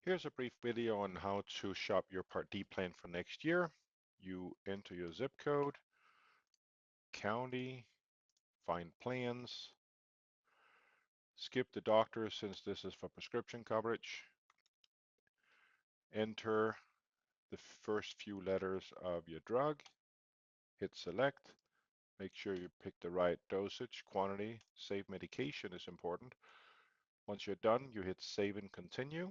Here's a brief video on how to shop your Part D plan for next year. You enter your zip code, county, find plans, skip the doctor since this is for prescription coverage, enter the first few letters of your drug, hit select, make sure you pick the right dosage, quantity, save medication is important. Once you're done, you hit save and continue,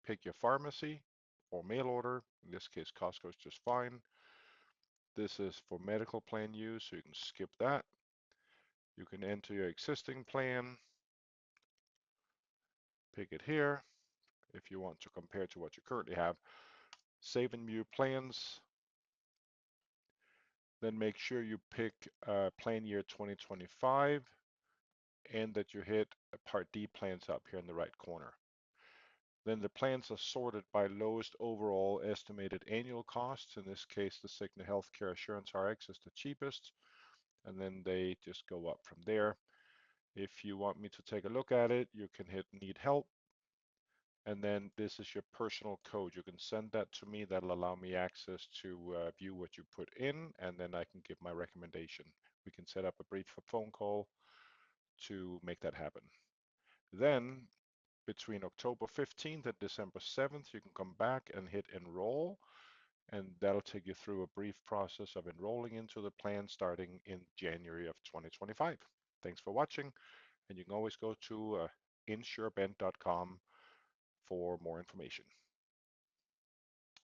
pick your pharmacy or mail order, in this case Costco is just fine. This is for medical plan use, so you can skip that. You can enter your existing plan, pick it here if you want to compare to what you currently have. Save and view plans, then make sure you pick plan year 2025 and that you hit Part D plans up here in the right corner. Then the plans are sorted by lowest overall estimated annual costs. In this case, the Cigna Healthcare Assurance RX is the cheapest, and then they just go up from there. If you want me to take a look at it, you can hit need help, and then this is your personal code. You can send that to me. That'll allow me access to view what you put in, and then I can give my recommendation. We can set up a brief phone call to make that happen. Then between October 15th and December 7th, you can come back and hit enroll, and that'll take you through a brief process of enrolling into the plan starting in January of 2025. Thanks for watching, and you can always go to insurebend.com for more information.